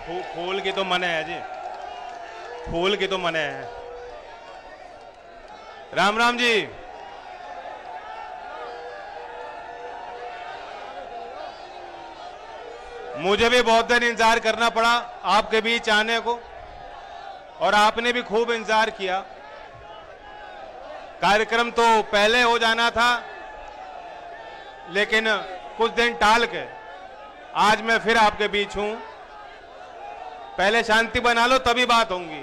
फूल की तो मने है जी, फूल की तो मने है। राम राम जी। मुझे भी बहुत देर इंतजार करना पड़ा आपके बीच आने को, और आपने भी खूब इंतजार किया। कार्यक्रम तो पहले हो जाना था, लेकिन कुछ दिन टाल के आज मैं फिर आपके बीच हूं। पहले शांति बना लो तभी बात होंगी।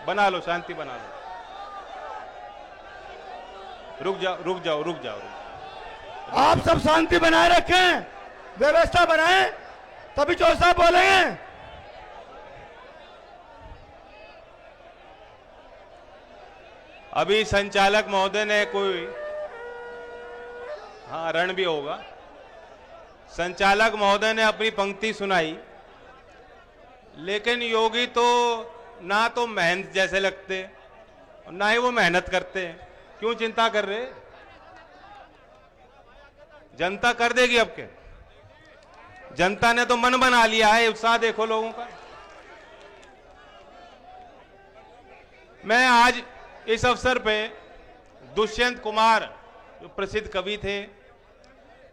बना लो, शांति बना लो। रुक जाओ रुक जाओ रुक जाओ, आप सब शांति बनाए रखें, व्यवस्था बनाएं, तभी चौधरी साहब बोलेंगे। अभी संचालक महोदय ने कोई, हाँ रण भी होगा, संचालक महोदय ने अपनी पंक्ति सुनाई, लेकिन योगी तो ना तो मेहनत जैसे लगते ना ही वो मेहनत करते। क्यों चिंता कर रहे? जनता कर देगी। अब के जनता ने तो मन बना लिया है, उत्साह देखो लोगों का। मैं आज इस अवसर पे दुष्यंत कुमार जो प्रसिद्ध कवि थे,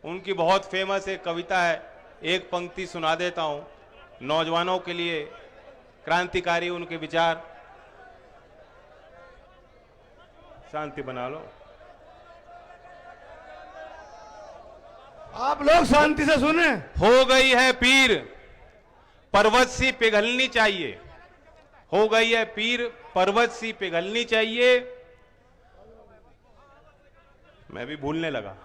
उनकी बहुत फेमस एक कविता है, एक पंक्ति सुना देता हूं नौजवानों के लिए, क्रांतिकारी उनके विचार। शांति बना लो। आप लोग शांति से सुने। हो गई है पीर, पर्वत सी पिघलनी चाहिए। हो गई है पीर, पर्वत सी पिघलनी चाहिए। मैं भी भूलने लगा।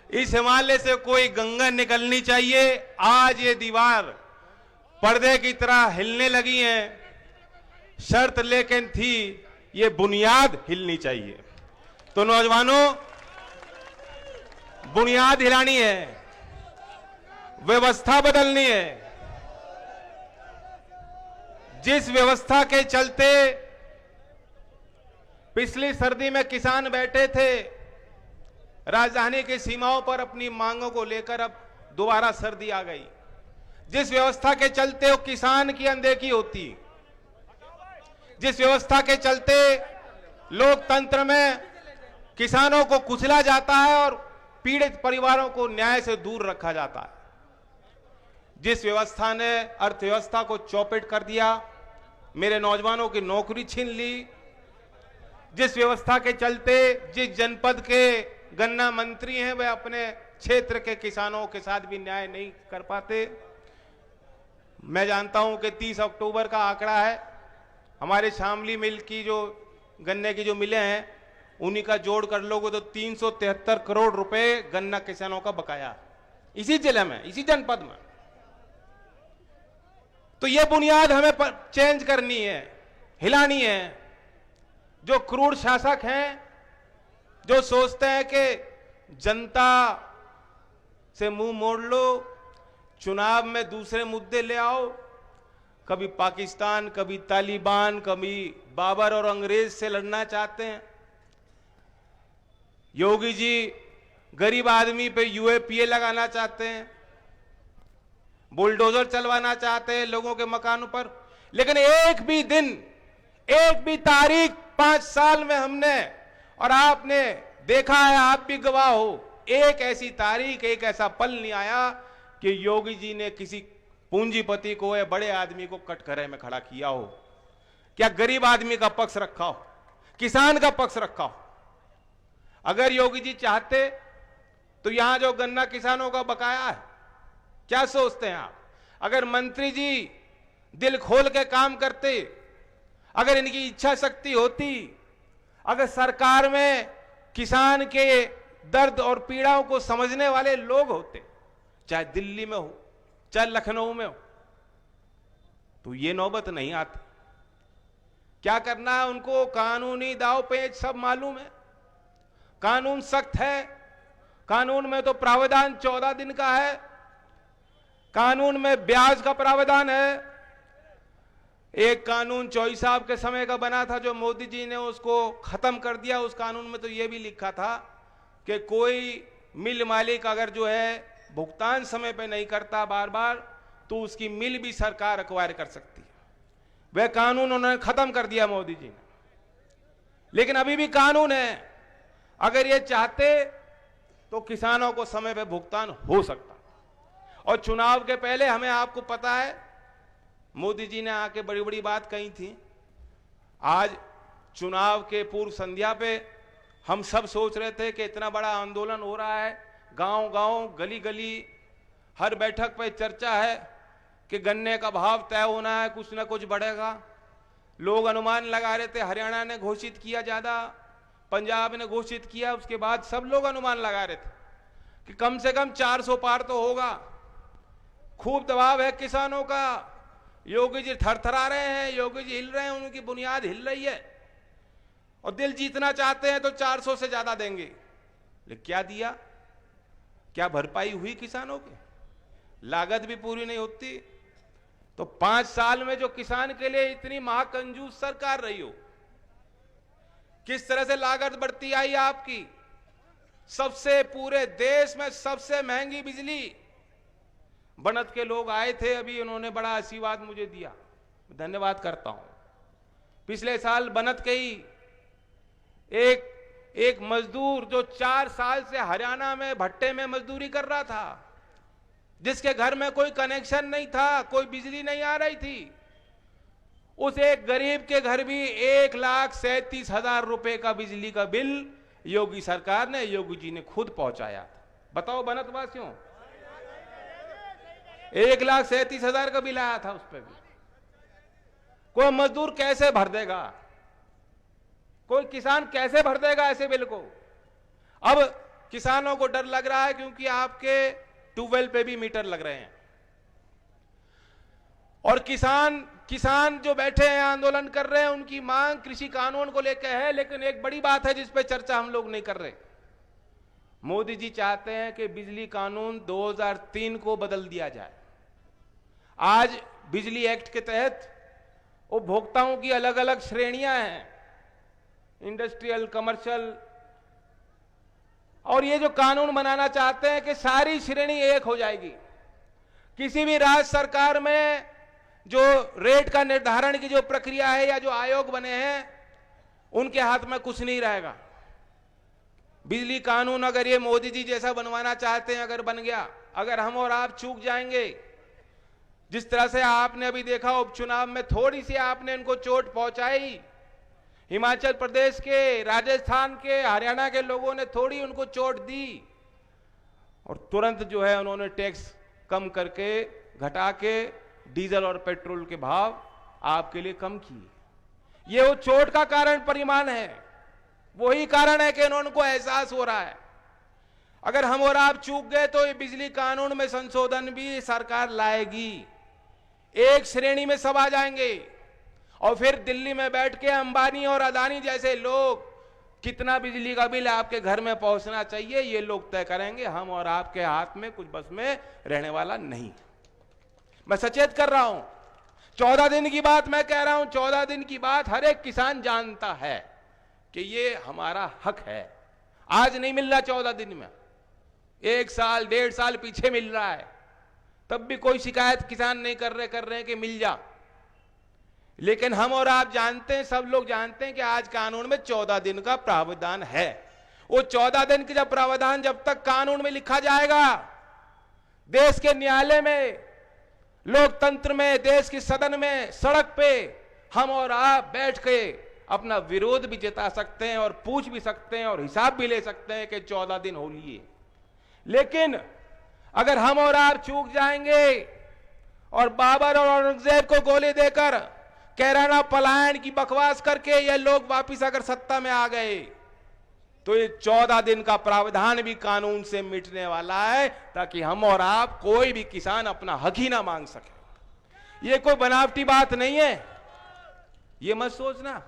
इस हिमालय से कोई गंगा निकलनी चाहिए। आज ये दीवार पर्दे की तरह हिलने लगी है, शर्त लेकिन थी ये बुनियाद हिलनी चाहिए। तो नौजवानों, बुनियाद हिलानी है, व्यवस्था बदलनी है। जिस व्यवस्था के चलते पिछली सर्दी में किसान बैठे थे राजधानी की सीमाओं पर अपनी मांगों को लेकर, अब दोबारा सर्दी आ गई। जिस व्यवस्था के चलते वो किसान की अनदेखी होती, जिस व्यवस्था के चलते लोकतंत्र में किसानों को कुचला जाता है और पीड़ित परिवारों को न्याय से दूर रखा जाता है, जिस व्यवस्था ने अर्थव्यवस्था को चौपट कर दिया, मेरे नौजवानों की नौकरी छीन ली, जिस व्यवस्था के चलते जिस जनपद के गन्ना मंत्री हैं वे अपने क्षेत्र के किसानों के साथ भी न्याय नहीं कर पाते। मैं जानता हूं कि 30 अक्टूबर का आंकड़ा है, हमारे शामली मिल की जो गन्ने की जो मिलें हैं उन्हीं का जोड़ कर लोगे तो 373 करोड़ रुपए गन्ना किसानों का बकाया इसी जिले में, इसी जनपद में। तो यह बुनियाद हमें चेंज करनी है, हिलानी है। जो क्रूर शासक हैं, जो सोचते हैं कि जनता से मुंह मोड़ लो, चुनाव में दूसरे मुद्दे ले आओ, कभी पाकिस्तान, कभी तालिबान, कभी बाबर और अंग्रेज से लड़ना चाहते हैं। योगी जी गरीब आदमी पे यूएपीए लगाना चाहते हैं, बुलडोजर चलवाना चाहते हैं लोगों के मकानों पर। लेकिन एक भी दिन, एक भी तारीख 5 साल में हमने और आपने देखा है, आप भी गवाह हो, एक ऐसी तारीख, एक ऐसा पल नहीं आया कि योगी जी ने किसी पूंजीपति को या बड़े आदमी को कटघरे में खड़ा किया हो, क्या गरीब आदमी का पक्ष रखा हो, किसान का पक्ष रखा हो। अगर योगी जी चाहते तो यहां जो गन्ना किसानों का बकाया है, क्या सोचते हैं आप? अगर मंत्री जी दिल खोल के काम करते, अगर इनकी इच्छा शक्ति होती, अगर सरकार में किसान के दर्द और पीड़ाओं को समझने वाले लोग होते, चाहे दिल्ली में हो चाहे लखनऊ में हो, तो ये नौबत नहीं आती। क्या करना है उनको? कानूनी दाव पेच सब मालूम है, कानून सख्त है, कानून में तो प्रावधान 14 दिन का है, कानून में ब्याज का प्रावधान है। एक कानून चौधरी साहब के समय का बना था जो मोदी जी ने उसको खत्म कर दिया। उस कानून में तो यह भी लिखा था कि कोई मिल मालिक अगर जो है भुगतान समय पे नहीं करता बार बार, तो उसकी मिल भी सरकार एक्वायर कर सकती है। वह कानून उन्होंने खत्म कर दिया मोदी जी ने, लेकिन अभी भी कानून है। अगर ये चाहते तो किसानों को समय पे भुगतान हो सकता। और चुनाव के पहले हमें, आपको पता है, मोदी जी ने आके बड़ी बड़ी बात कही थी। आज चुनाव के पूर्व संध्या पे हम सब सोच रहे थे कि इतना बड़ा आंदोलन हो रहा है, गांव गांव गली गली हर बैठक पे चर्चा है कि गन्ने का भाव तय होना है, कुछ ना कुछ बढ़ेगा। लोग अनुमान लगा रहे थे, हरियाणा ने घोषित किया ज्यादा, पंजाब ने घोषित किया, उसके बाद सब लोग अनुमान लगा रहे थे कि कम से कम 400 पार तो होगा। खूब दबाव है किसानों का। योगी जी थरथरा रहे हैं, योगी जी हिल रहे हैं, उनकी बुनियाद हिल रही है और दिल जीतना चाहते हैं तो 400 से ज्यादा देंगे। लेकिन क्या दिया? क्या भरपाई हुई किसानों की? लागत भी पूरी नहीं होती। तो 5 साल में जो किसान के लिए इतनी महाकंजूस सरकार रही हो, किस तरह से लागत बढ़ती आई आपकी। सबसे पूरे देश में सबसे महंगी बिजली। बनत के लोग आए थे अभी, उन्होंने बड़ा आशीर्वाद मुझे दिया, धन्यवाद करता हूं। पिछले साल बनत के ही एक मजदूर जो 4 साल से हरियाणा में भट्टे में मजदूरी कर रहा था, जिसके घर में कोई कनेक्शन नहीं था, कोई बिजली नहीं आ रही थी, उस एक गरीब के घर भी 1,37,000 रुपए का बिजली का बिल योगी सरकार ने, योगी जी ने खुद पहुंचाया था। बताओ बनतवासियों, 1,37,000 का बिल आया था उस पर भी। कोई मजदूर कैसे भर देगा? कोई किसान कैसे भर देगा ऐसे बिल को? अब किसानों को डर लग रहा है क्योंकि आपके ट्यूबवेल पे भी मीटर लग रहे हैं। और किसान जो बैठे हैं, आंदोलन कर रहे हैं, उनकी मांग कृषि कानून को लेकर है। लेकिन एक बड़ी बात है जिस पे चर्चा हम लोग नहीं कर रहे। मोदी जी चाहते हैं कि बिजली कानून 2003 को बदल दिया जाए। आज बिजली एक्ट के तहत उपभोक्ताओं की अलग अलग श्रेणियां हैं, इंडस्ट्रियल, कमर्शियल, और ये जो कानून बनाना चाहते हैं कि सारी श्रेणी एक हो जाएगी। किसी भी राज्य सरकार में जो रेट का निर्धारण की जो प्रक्रिया है या जो आयोग बने हैं, उनके हाथ में कुछ नहीं रहेगा। बिजली कानून अगर ये मोदी जी जैसा बनवाना चाहते हैं, अगर बन गया, अगर हम और आप चूक जाएंगे, जिस तरह से आपने अभी देखा उपचुनाव में थोड़ी सी आपने इनको चोट पहुंचाई, हिमाचल प्रदेश के, राजस्थान के, हरियाणा के लोगों ने थोड़ी उनको चोट दी और तुरंत जो है उन्होंने टैक्स कम करके, घटा के डीजल और पेट्रोल के भाव आपके लिए कम किए। ये वो चोट का कारण परिमाण है, वही कारण है कि उनको एहसास हो रहा है। अगर हम और आप चूक गए तो ये बिजली कानून में संशोधन भी सरकार लाएगी। एक श्रेणी में सब आ जाएंगे और फिर दिल्ली में बैठ के अंबानी और अदानी जैसे लोग कितना बिजली का बिल आपके घर में पहुंचना चाहिए, ये लोग तय करेंगे। हम और आपके हाथ में कुछ बस में रहने वाला नहीं। मैं सचेत कर रहा हूं, 14 दिन की बात मैं कह रहा हूं, 14 दिन की बात हर एक किसान जानता है कि ये हमारा हक है। आज नहीं मिल रहा 14 दिन में, 1 साल 1.5 साल पीछे मिल रहा है, तब भी कोई शिकायत किसान नहीं कर रहे हैं कि मिल जा। लेकिन हम और आप जानते हैं, सब लोग जानते हैं कि आज कानून में 14 दिन का प्रावधान है। वो 14 दिन का जब प्रावधान जब तक कानून में लिखा जाएगा, देश के न्यायालय में, लोकतंत्र में, देश की सदन में, सड़क पे हम और आप बैठ के अपना विरोध भी जता सकते हैं और पूछ भी सकते हैं और हिसाब भी ले सकते हैं कि 14 दिन हो लिए। लेकिन अगर हम और आप चूक जाएंगे और बाबर और औरंगजेब को गोली देकर कैराना पलायन की बकवास करके ये लोग वापिस अगर सत्ता में आ गए, तो ये 14 दिन का प्रावधान भी कानून से मिटने वाला है, ताकि हम और आप, कोई भी किसान अपना हक ही ना मांग सके। ये कोई बनावटी बात नहीं है, ये मत सोचना।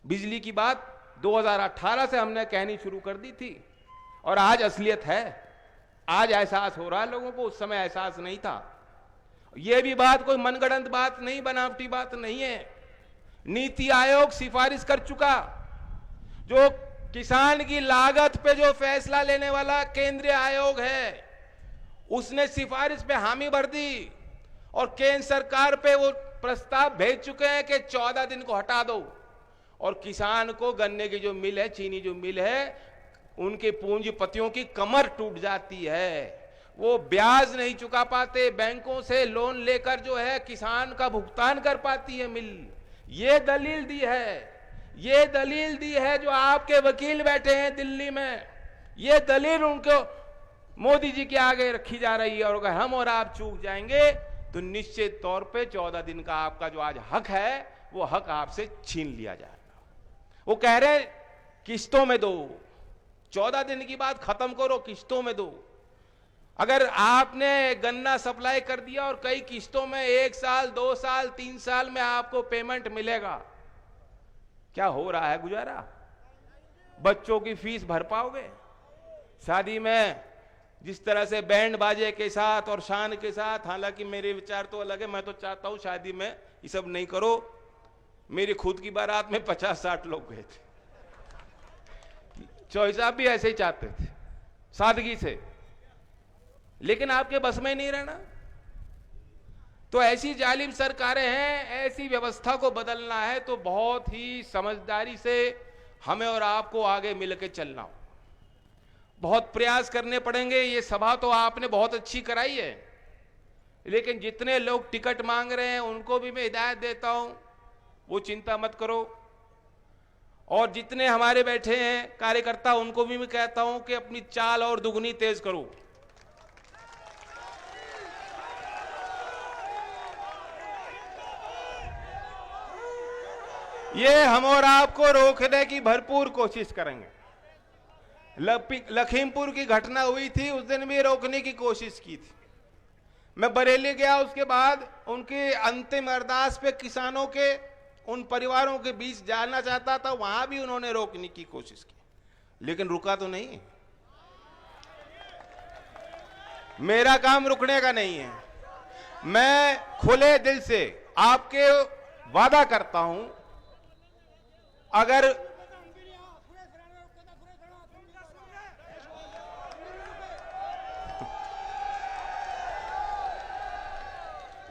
बिजली की बात 2018 से हमने कहनी शुरू कर दी थी और आज असलियत है। आज एहसास हो रहा है लोगों को, उस समय एहसास नहीं था। यह भी बात कोई मनगढ़ंत बात नहीं, बनावटी बात नहीं है। नीति आयोग सिफारिश कर चुका, जो किसान की लागत पे जो फैसला लेने वाला केंद्रीय आयोग है, उसने सिफारिश पे हामी भर दी और केंद्र सरकार पे वो प्रस्ताव भेज चुके हैं कि 14 दिन को हटा दो। और किसान को गन्ने की जो मिल है, चीनी जो मिल है, उनके पूंजीपतियों की कमर टूट जाती है। वो ब्याज नहीं चुका पाते, बैंकों से लोन लेकर जो है किसान का भुगतान कर पाती है मिल। ये दलील दी है, ये दलील दी है जो आपके वकील बैठे हैं दिल्ली में, ये दलील उनको मोदी जी के आगे रखी जा रही है। और अगर हम और आप चूक जाएंगे तो निश्चित तौर पे 14 दिन का आपका जो आज हक है, वो हक आपसे छीन लिया जाएगा। वो कह रहे किस्तों में दो, 14 दिन की बात खत्म करो, किस्तों में दो। अगर आपने गन्ना सप्लाई कर दिया और कई किस्तों में 1 साल, 2 साल, 3 साल में आपको पेमेंट मिलेगा, क्या हो रहा है गुजारा? बच्चों की फीस भर पाओगे? शादी में जिस तरह से बैंड बाजे के साथ और शान के साथ, हालांकि मेरे विचार तो अलग है, मैं तो चाहता हूं शादी में ये सब नहीं करो। मेरी खुद की बारात में 50-60 लोग गए थे, चौधरी साहब भी ऐसे ही चाहते थे, सादगी से, लेकिन आपके बस में नहीं रहना। तो ऐसी जालिम सरकारें हैं, ऐसी व्यवस्था को बदलना है तो बहुत ही समझदारी से हमें और आपको आगे मिलकर चलना हो, बहुत प्रयास करने पड़ेंगे। ये सभा तो आपने बहुत अच्छी कराई है, लेकिन जितने लोग टिकट मांग रहे हैं उनको भी मैं हिदायत देता हूं, वो चिंता मत करो। और जितने हमारे बैठे हैं कार्यकर्ता, उनको भी मैं कहता हूं कि अपनी चाल और दुगनी तेज करो। ये हम और आपको रोकने की भरपूर कोशिश करेंगे। लखीमपुर की घटना हुई थी, उस दिन भी रोकने की कोशिश की थी। मैं बरेली गया, उसके बाद उनकी अंतिम अरदास पे किसानों के उन परिवारों के बीच जाना चाहता था, वहां भी उन्होंने रोकने की कोशिश की, लेकिन रुका तो नहीं। मेरा काम रुकने का नहीं है। मैं खुले दिल से आपके वादा करता हूं, अगर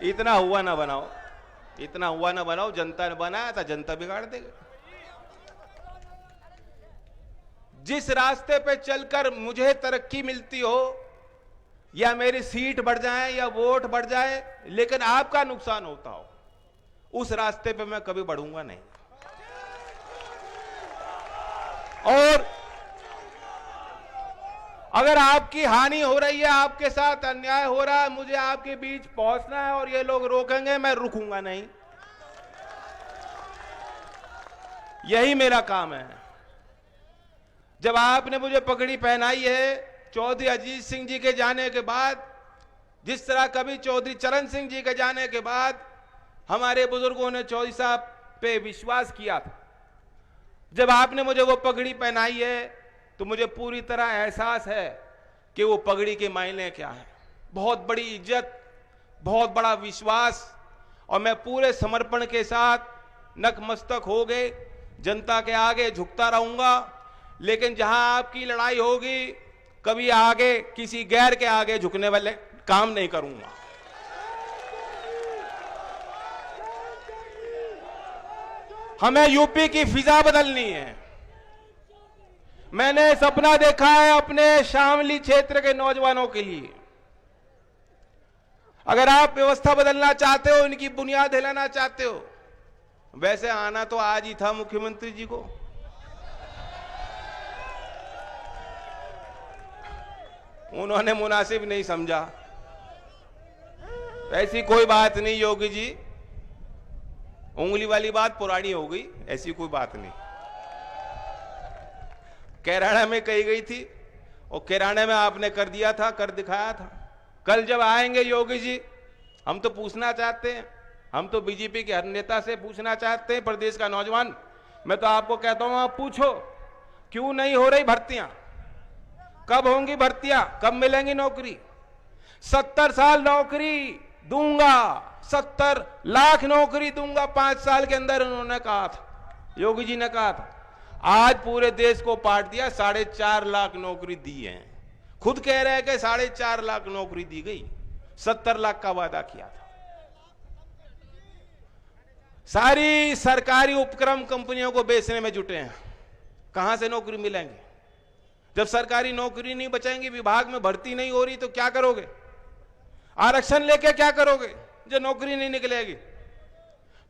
इतना हुआ ना बनाओ, इतना हुआ ना बनाओ। जनता ने बनाया था, जनता बिगाड़ देगा। जिस रास्ते पे चलकर मुझे तरक्की मिलती हो, या मेरी सीट बढ़ जाए या वोट बढ़ जाए, लेकिन आपका नुकसान होता हो, उस रास्ते पे मैं कभी बढ़ूंगा नहीं। और अगर आपकी हानि हो रही है, आपके साथ अन्याय हो रहा है, मुझे आपके बीच पहुंचना है और ये लोग रोकेंगे, मैं रुकूंगा नहीं। यही मेरा काम है। जब आपने मुझे पगड़ी पहनाई है, चौधरी अजीत सिंह जी के जाने के बाद, जिस तरह कभी चौधरी चरण सिंह जी के जाने के बाद हमारे बुजुर्गों ने चौधरी साहब पे विश्वास किया था, जब आपने मुझे वो पगड़ी पहनाई है तो मुझे पूरी तरह एहसास है कि वो पगड़ी के मायने क्या है। बहुत बड़ी इज्जत, बहुत बड़ा विश्वास, और मैं पूरे समर्पण के साथ नतमस्तक हो गए जनता के आगे झुकता रहूंगा। लेकिन जहां आपकी लड़ाई होगी, कभी आगे किसी गैर के आगे झुकने वाले काम नहीं करूंगा। हमें यूपी की फिजा बदलनी है। मैंने सपना देखा है अपने शामली क्षेत्र के नौजवानों के लिए। अगर आप व्यवस्था बदलना चाहते हो, इनकी बुनियाद हिलाना चाहते हो, वैसे आना तो आज ही था मुख्यमंत्री जी को। उन्होंने मुनासिब नहीं समझा। ऐसी कोई बात नहीं योगी जी, उंगली वाली बात पुरानी हो गई, ऐसी कोई बात नहीं। कैराना में कही गई थी और कैराना में आपने कर दिया था, कर दिखाया था। कल जब आएंगे योगी जी, हम तो पूछना चाहते हैं, हम तो बीजेपी के हर नेता से पूछना चाहते हैं, प्रदेश का नौजवान, मैं तो आपको कहता हूं, आप पूछो क्यों नहीं हो रही भर्तियां, कब होंगी भर्तियां, कब मिलेंगी नौकरी। 70 साल नौकरी दूंगा, 70 लाख नौकरी दूंगा 5 साल के अंदर, उन्होंने कहा था, योगी जी ने कहा था। आज पूरे देश को पाट दिया, 4.5 लाख नौकरी दी है। खुद कह रहे हैं कि 4.5 लाख नौकरी दी गई, 70 लाख का वादा किया था। सारी सरकारी उपक्रम कंपनियों को बेचने में जुटे हैं, कहां से नौकरी मिलेंगे? जब सरकारी नौकरी नहीं बचाएंगी, विभाग में भर्ती नहीं हो रही तो क्या करोगे? आरक्षण लेके क्या करोगे जो नौकरी नहीं निकलेगी?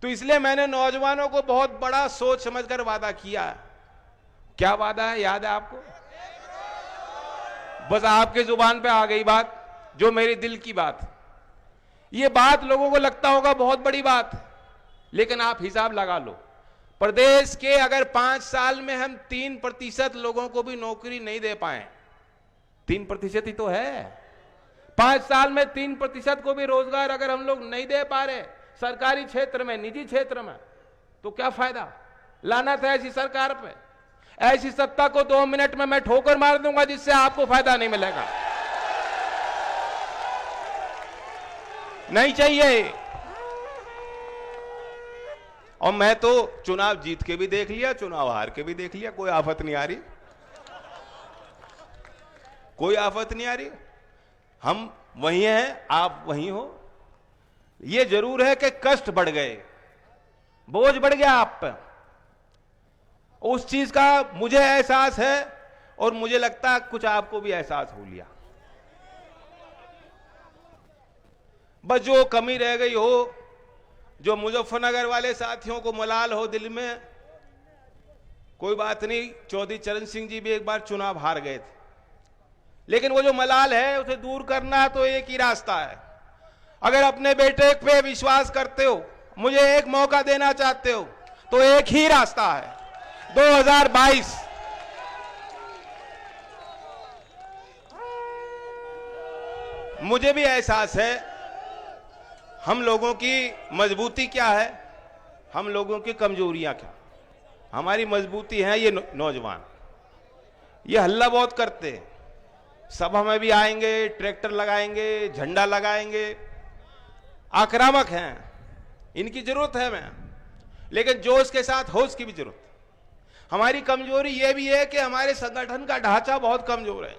तो इसलिए मैंने नौजवानों को बहुत बड़ा सोच समझकर वादा किया। क्या वादा है, याद है आपको? बस आपके जुबान पे आ गई बात, जो मेरे दिल की बात। ये बात लोगों को लगता होगा बहुत बड़ी बात, लेकिन आप हिसाब लगा लो, प्रदेश के अगर 5 साल में हम 3% लोगों को भी नौकरी नहीं दे पाए, 3% ही तो है, 5 साल में 3% को भी रोजगार अगर हम लोग नहीं दे पा रहे सरकारी क्षेत्र में, निजी क्षेत्र में, तो क्या फायदा? लाना था ऐसी सरकार पे, ऐसी सत्ता को 2 मिनट में मैं ठोकर मार दूंगा जिससे आपको फायदा नहीं मिलेगा। नहीं चाहिए। और मैं तो चुनाव जीत के भी देख लिया, चुनाव हार के भी देख लिया, कोई आफत नहीं आ रही, कोई आफत नहीं आ रही। हम वही हैं, आप वही हो। ये जरूर है कि कष्ट बढ़ गए, बोझ बढ़ गया आप पे, उस चीज का मुझे एहसास है और मुझे लगता है कुछ आपको भी एहसास हो लिया। बस जो कमी रह गई हो, जो मुजफ्फरनगर वाले साथियों को मलाल हो दिल में, कोई बात नहीं, चौधरी चरण सिंह जी भी एक बार चुनाव हार गए थे, लेकिन वो जो मलाल है उसे दूर करना तो एक ही रास्ता है। अगर अपने बेटे पे विश्वास करते हो, मुझे एक मौका देना चाहते हो, तो एक ही रास्ता है, 2022। मुझे भी एहसास है हम लोगों की मजबूती क्या है, हम लोगों की कमजोरियां क्या। हमारी मजबूती है ये नौजवान, ये हल्ला बहुत करते हैं, सभा में भी आएंगे, ट्रैक्टर लगाएंगे, झंडा लगाएंगे, आक्रामक हैं, इनकी जरूरत है मैं, लेकिन जोश के साथ होश की भी जरूरत है। हमारी कमजोरी यह भी है कि हमारे संगठन का ढांचा बहुत कमजोर है,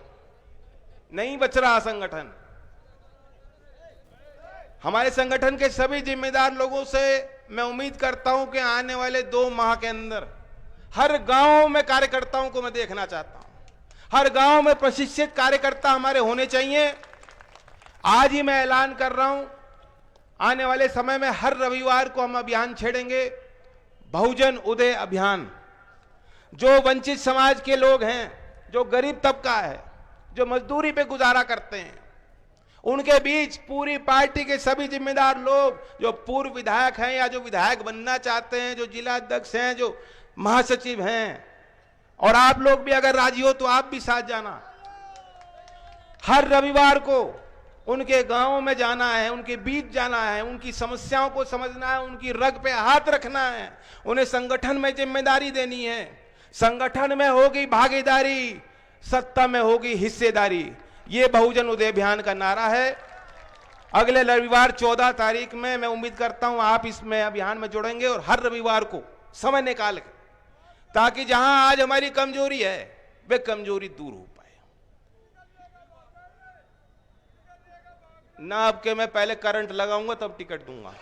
नहीं बच रहा संगठन। हमारे संगठन के सभी जिम्मेदार लोगों से मैं उम्मीद करता हूं कि आने वाले 2 माह के अंदर हर गांव में कार्यकर्ताओं को मैं देखना चाहता हूं, हर गांव में प्रशिक्षित कार्यकर्ता हमारे होने चाहिए। आज ही मैं ऐलान कर रहा हूं, आने वाले समय में हर रविवार को हम अभियान छेड़ेंगे, बहुजन उदय अभियान। जो वंचित समाज के लोग हैं, जो गरीब तबका है, जो मजदूरी पे गुजारा करते हैं, उनके बीच पूरी पार्टी के सभी जिम्मेदार लोग, जो पूर्व विधायक हैं या जो विधायक बनना चाहते हैं, जो जिला अध्यक्ष हैं, जो महासचिव हैं, और आप लोग भी अगर राजी हो तो आप भी साथ जाना। हर रविवार को उनके गांवों में जाना है, उनके बीच जाना है, उनकी समस्याओं को समझना है, उनकी रग पे हाथ रखना है, उन्हें संगठन में जिम्मेदारी देनी है। संगठन में होगी भागीदारी, सत्ता में होगी हिस्सेदारी, ये बहुजन उदय अभियान का नारा है। अगले रविवार 14 तारीख में मैं उम्मीद करता हूं आप इसमें अभियान में जुड़ेंगे, और हर रविवार को समय निकाल के, ताकि जहां आज हमारी कमजोरी है वे कमजोरी दूर हो पाए। ना अब के मैं पहले करंट लगाऊंगा तब टिकट दूंगा।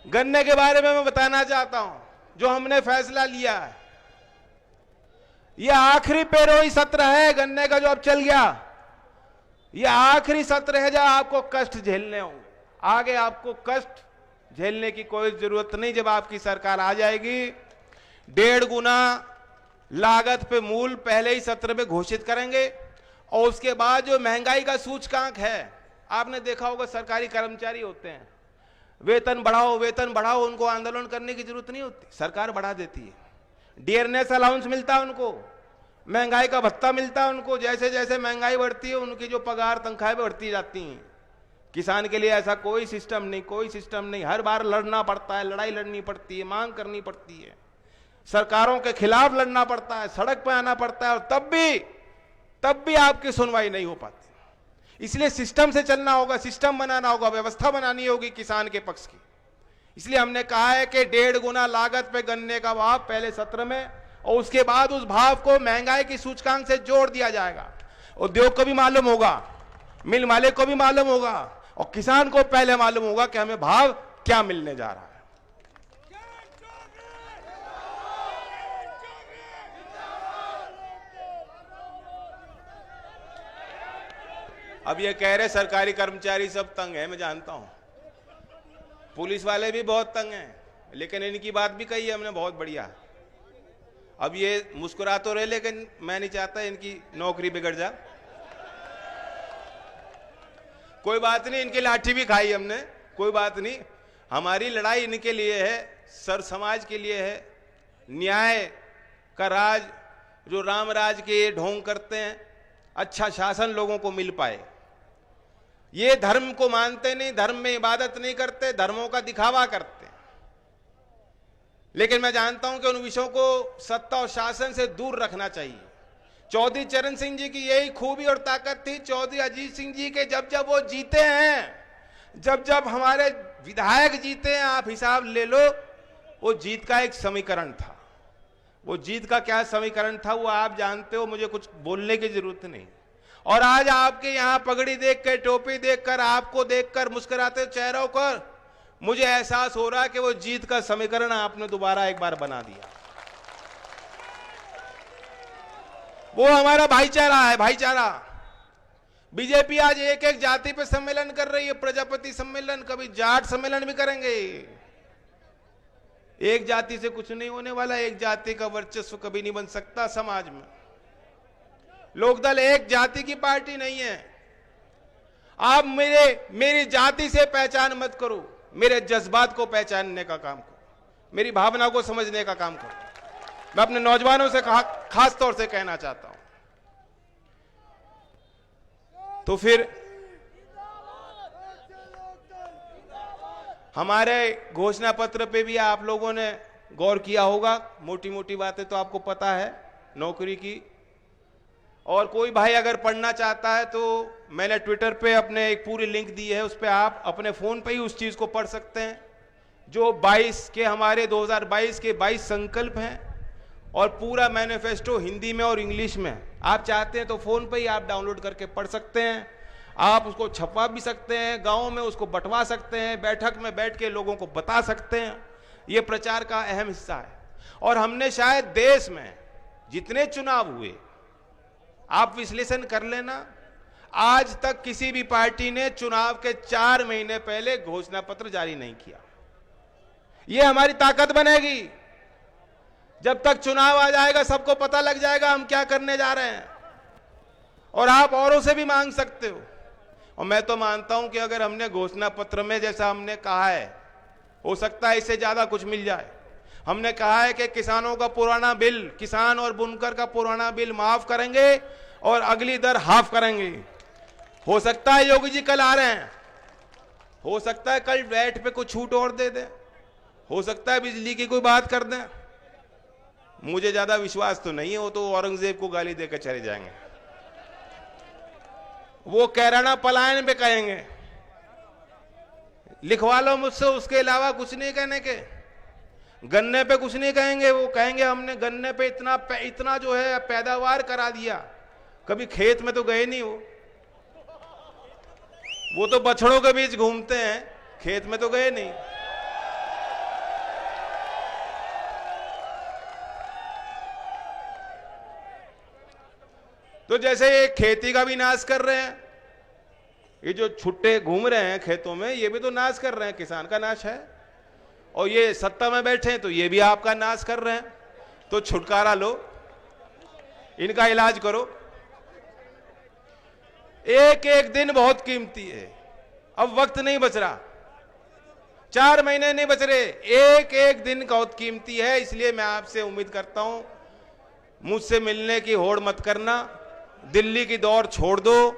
गन्ने के बारे में मैं बताना चाहता हूं, जो हमने फैसला लिया है, यह आखिरी पेरोई सत्र है गन्ने का जो अब चल गया, यह आखिरी सत्र है जहां आपको कष्ट झेलने होंगे। आगे आपको कष्ट झेलने की कोई जरूरत नहीं। जब आपकी सरकार आ जाएगी, 1.5 गुना लागत पे मूल पहले ही सत्र में घोषित करेंगे, और उसके बाद जो महंगाई का सूचकांक है, आपने देखा होगा सरकारी कर्मचारी होते हैं, वेतन बढ़ाओ वेतन बढ़ाओ, उनको आंदोलन करने की जरूरत नहीं होती, सरकार बढ़ा देती है। डियरनेस अलाउंस मिलता है उनको, महंगाई का भत्ता मिलता है उनको, जैसे जैसे महंगाई बढ़ती है उनकी जो पगार तनख्वाहें बढ़ती जाती हैं। किसान के लिए ऐसा कोई सिस्टम नहीं, कोई सिस्टम नहीं, हर बार लड़ना पड़ता है, लड़ाई लड़नी पड़ती है, मांग करनी पड़ती है, सरकारों के खिलाफ लड़ना पड़ता है, सड़क पर आना पड़ता है, और तब भी आपकी सुनवाई नहीं हो पाती। इसलिए सिस्टम से चलना होगा, सिस्टम बनाना होगा, व्यवस्था बनानी होगी किसान के पक्ष की। इसलिए हमने कहा है कि 1.5 गुना लागत पे गन्ने का भाव पहले सत्र में, और उसके बाद उस भाव को महंगाई की सूचकांक से जोड़ दिया जाएगा। उद्योग को भी मालूम होगा, मिल मालिक को भी मालूम होगा, और किसान को पहले मालूम होगा कि हमें भाव क्या मिलने जा रहा है। अब ये कह रहे सरकारी कर्मचारी सब तंग है, मैं जानता हूं, पुलिस वाले भी बहुत तंग हैं, लेकिन इनकी बात भी कही है हमने बहुत बढ़िया। अब ये मुस्कुरा तो रहे, लेकिन मैं नहीं चाहता इनकी नौकरी बिगड़ जा। कोई बात नहीं, इनकी लाठी भी खाई हमने, कोई बात नहीं। हमारी लड़ाई इनके लिए है, सर समाज के लिए है। न्याय का राज जो राम राज के ढोंग करते हैं, अच्छा शासन लोगों को मिल पाए। ये धर्म को मानते नहीं, धर्म में इबादत नहीं करते, धर्मों का दिखावा करते हैं। लेकिन मैं जानता हूं कि उन विषयों को सत्ता और शासन से दूर रखना चाहिए। चौधरी चरण सिंह जी की यही खूबी और ताकत थी, चौधरी अजीत सिंह जी के जब जब वो जीते हैं, जब जब हमारे विधायक जीते हैं, आप हिसाब ले लो, वो जीत का एक समीकरण था। वो जीत का क्या समीकरण था वो आप जानते हो, मुझे कुछ बोलने की जरूरत नहीं। और आज आपके यहां पगड़ी देखकर, टोपी देखकर, आपको देखकर, मुस्कुराते चेहरों पर मुझे एहसास हो रहा है कि वो जीत का समीकरण आपने दोबारा एक बार बना दिया। वो हमारा भाईचारा है, भाईचारा। बीजेपी आज एक एक जाति पे सम्मेलन कर रही है, प्रजापति सम्मेलन, कभी जाट सम्मेलन भी करेंगे। एक जाति से कुछ नहीं होने वाला, एक जाति का वर्चस्व कभी नहीं बन सकता समाज में। लोकदल एक जाति की पार्टी नहीं है। आप मेरी जाति से पहचान मत करो, मेरे जज्बात को पहचानने का काम करो, मेरी भावना को समझने का काम करो। मैं अपने नौजवानों से खास तौर से कहना चाहता हूं। तो फिर हमारे घोषणा पत्र पे भी आप लोगों ने गौर किया होगा। मोटी मोटी बातें तो आपको पता है नौकरी की, और कोई भाई अगर पढ़ना चाहता है तो मैंने ट्विटर पे अपने एक पूरी लिंक दी है, उस पर आप अपने फोन पे ही उस चीज को पढ़ सकते हैं। जो 22 के हमारे 2022 के 22 संकल्प हैं, और पूरा मैनिफेस्टो हिंदी में और इंग्लिश में। आप चाहते हैं तो फोन पे ही आप डाउनलोड करके पढ़ सकते हैं। आप उसको छपवा भी सकते हैं, गाँव में उसको बंटवा सकते हैं, बैठक में बैठ के लोगों को बता सकते हैं। ये प्रचार का अहम हिस्सा है। और हमने शायद देश में जितने चुनाव हुए, आप विश्लेषण कर लेना, आज तक किसी भी पार्टी ने चुनाव के 4 महीने पहले घोषणा पत्र जारी नहीं किया। यह हमारी ताकत बनेगी। जब तक चुनाव आ जाएगा सबको पता लग जाएगा हम क्या करने जा रहे हैं, और आप औरों से भी मांग सकते हो। और मैं तो मानता हूं कि अगर हमने घोषणा पत्र में जैसा हमने कहा है, हो सकता है इससे ज्यादा कुछ मिल जाए। हमने कहा है कि किसानों का पुराना बिल, किसान और बुनकर का पुराना बिल माफ करेंगे और अगली दर हाफ करेंगे। हो सकता है योगी जी कल आ रहे हैं, हो सकता है कल वैट पे कुछ छूट और दे दें, हो सकता है बिजली की कोई बात कर दें। मुझे ज्यादा विश्वास तो नहीं है, वो तो औरंगजेब को गाली देकर चले जाएंगे। वो कैराना पलायन पे कहेंगे। लिखवा लो मुझसे, उसके अलावा कुछ नहीं कहने के। गन्ने पे कुछ नहीं कहेंगे, वो कहेंगे हमने गन्ने पे इतना जो है पैदावार करा दिया। कभी खेत में तो गए नहीं वो तो बछड़ों के बीच घूमते हैं, खेत में तो गए नहीं। तो जैसे ये खेती का भी नाश कर रहे हैं, ये जो छुट्टे घूम रहे हैं खेतों में, ये भी तो नाश कर रहे हैं, किसान का नाश है। और ये सत्ता में बैठे हैं तो ये भी आपका नाश कर रहे हैं। तो छुटकारा लो, इनका इलाज करो। एक एक दिन बहुत कीमती है, अब वक्त नहीं बच रहा, 4 महीने नहीं बच रहे, एक एक दिन बहुत कीमती है। इसलिए मैं आपसे उम्मीद करता हूं, मुझसे मिलने की होड़ मत करना, दिल्ली की दौड़ छोड़ दो।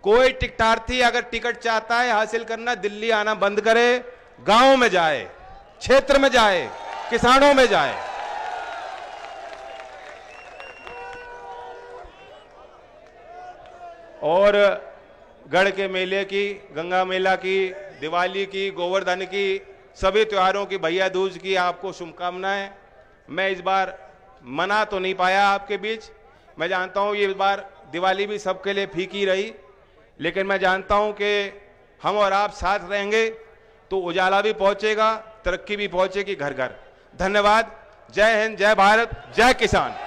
कोई टिकटार्थी अगर टिकट चाहता है हासिल करना, दिल्ली आना बंद करे, गांव में जाए, क्षेत्र में जाए, किसानों में जाए। और गढ़ के मेले की, गंगा मेला की, दिवाली की, गोवर्धन की, सभी त्योहारों की, भैया दूज की आपको शुभकामनाएं। मैं इस बार मना तो नहीं पाया आपके बीच, मैं जानता हूं ये बार दिवाली भी सबके लिए फीकी रही, लेकिन मैं जानता हूं कि हम और आप साथ रहेंगे तो उजाला भी पहुंचेगा, तरक्की भी पहुंचेगी घर घर। धन्यवाद। जय हिंद, जय भारत, जय किसान।